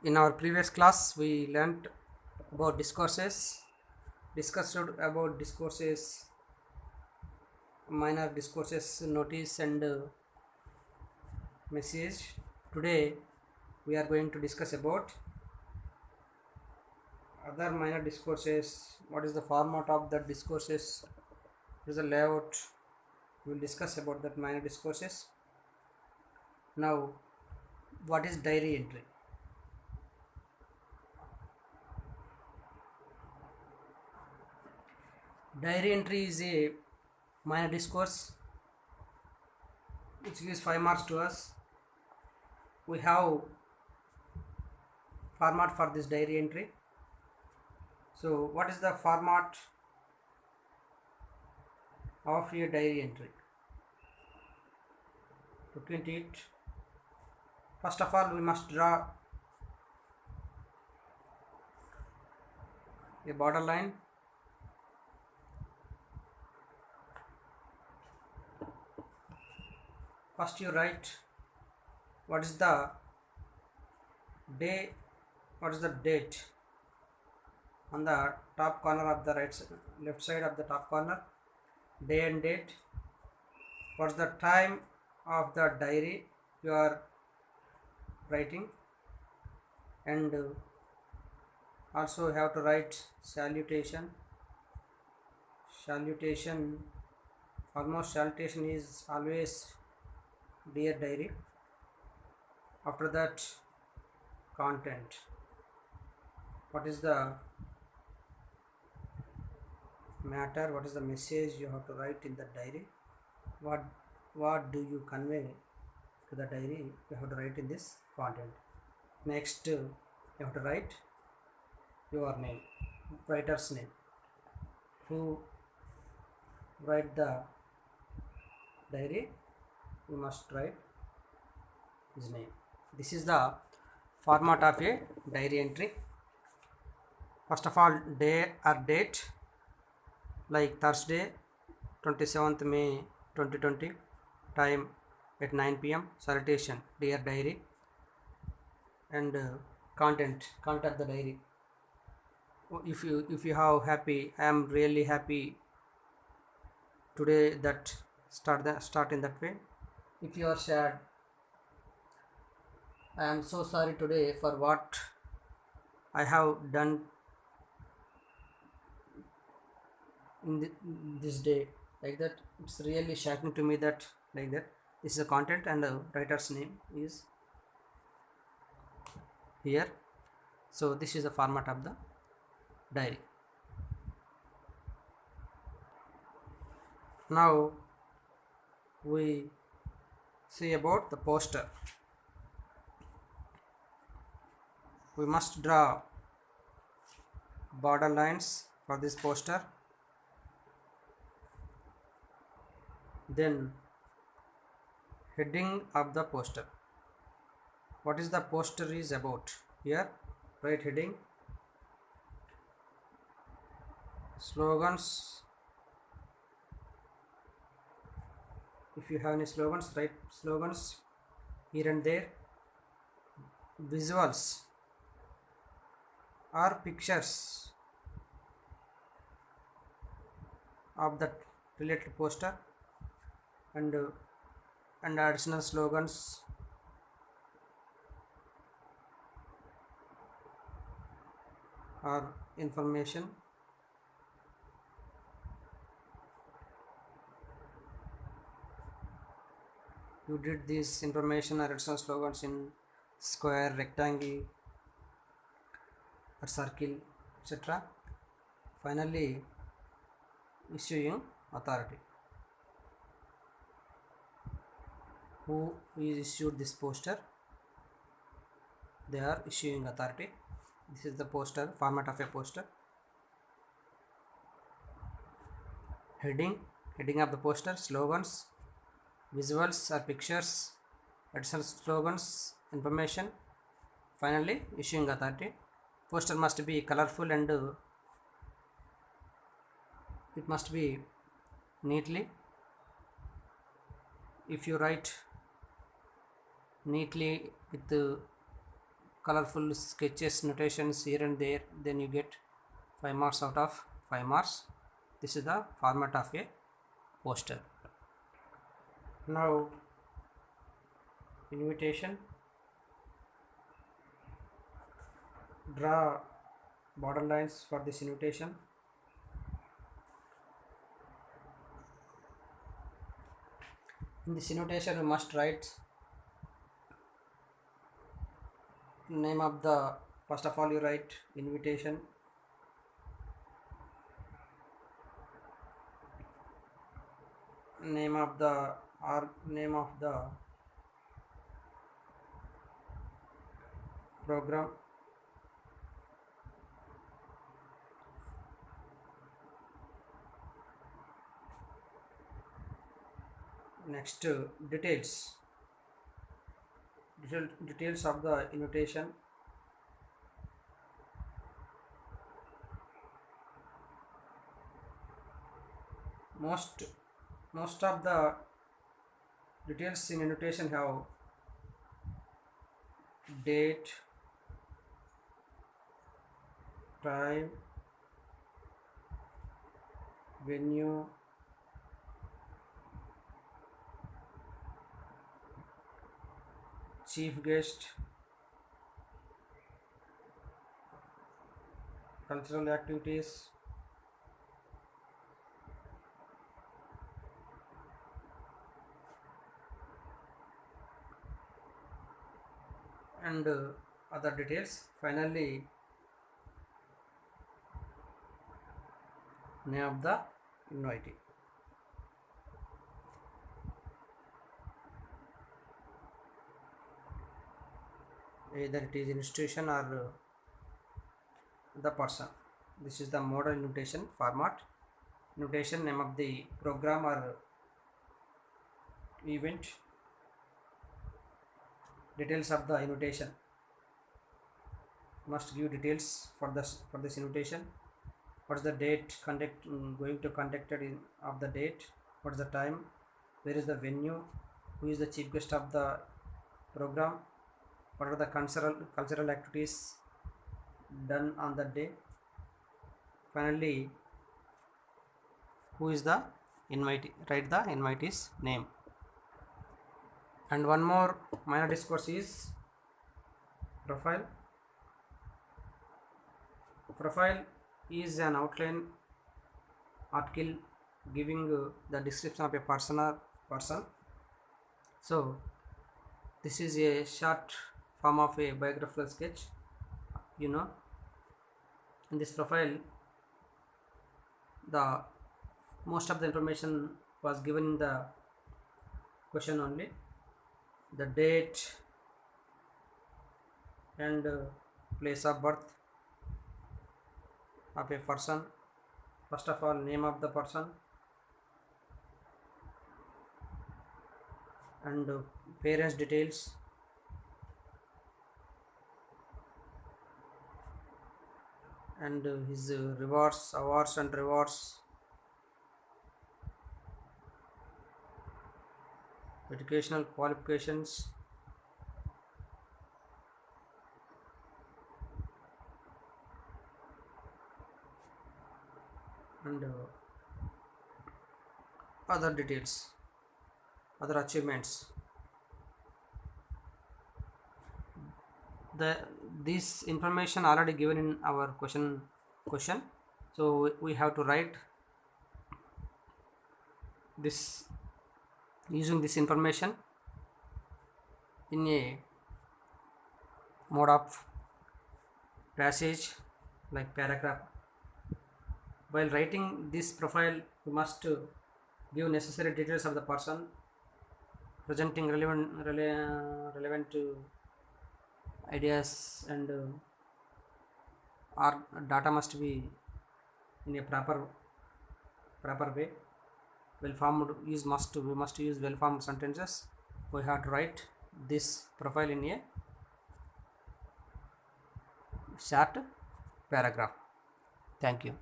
In our previous class, we learnt about discourses, discussed about discourses, minor discourses, notice, and message. Today, we are going to discuss about other minor discourses. What is the format of the discourses? What is the layout? We will discuss about that minor discourses. Now, what is diary entry? Diary entry is a minor discourse which gives 5 marks to us. We have format for this diary entry. So what is the format of your diary entry? Looking at it, first of all we must draw a border line. First you write what is the day, what is the date on the top corner of the left side of the top corner, day and date. What's the time of the diary you are writing, and also you have to write salutation. Almost salutation is always dear diary. After that, content. What is the matter, what is the message you have to write in the diary, what do you convey to the diary, you have to write in this content. Next, you have to write your name, writer's name, who write the diary, you must write his name. This is the format of a diary entry. First of all, day or date, like Thursday 27th May 2020, time at 9 p.m. Salutation, dear diary, and content of the diary. If you have happy, I am really happy today, that start in that way. If you are sad, I am so sorry today for what I have done in this day, like that. It's really shocking to me that, like that. This is the content, and the writer's name is here. So this is the format of the diary. Now we see about the poster. We must draw border lines for this poster. Then heading of the poster. What is the poster is about? Here write heading. Slogans. If you have any slogans, write slogans here and there. Visuals or pictures of that related poster, and additional slogans or information. You did this information or additional slogans in square, rectangle, or circle, etc. Finally, issuing authority. Who is issued this poster? They are issuing authority. This is the poster, format of a poster. Heading of the poster, slogans, visuals or pictures, additional slogans, information. Finally, issuing authority. Poster must be colorful, and it must be neatly. If you write neatly with colorful sketches, notations here and there, then you get 5 marks out of 5 marks. This is the format of a poster. Now invitation, draw border lines for this invitation. In this invitation you must write name of the, first of all you write invitation, name of the program, next details of the invitation, most of the details in invitation have date, time, venue, chief guest, cultural activities, and other details. Finally, name of the invitee. Either it is institution or the person. This is the model invitation format. Invitation, name of the program or event, details of the invitation. Must give details for this invitation. What is the date going to conducted in of the date, what is the time, where is the venue, who is the chief guest of the program, what are the cultural activities done on that day. Finally, who is the invitee, write the invitee's name. And one more minor discourse is profile. Profile is an outline article giving the description of a person. So this is a short form of a biographical sketch. In this profile, the most of the information was given in the question only. The date and place of birth of a person. First of all, name of the person and parents details, and his awards and rewards, educational qualifications, and other details, other achievements. This information already given in our question, so we have to write this using this information in a mode of passage like paragraph. While writing this profile, you must give necessary details of the person, presenting relevant ideas, and our data must be in a proper way. We must use well formed sentences. We have to write this profile in a short paragraph. Thank you.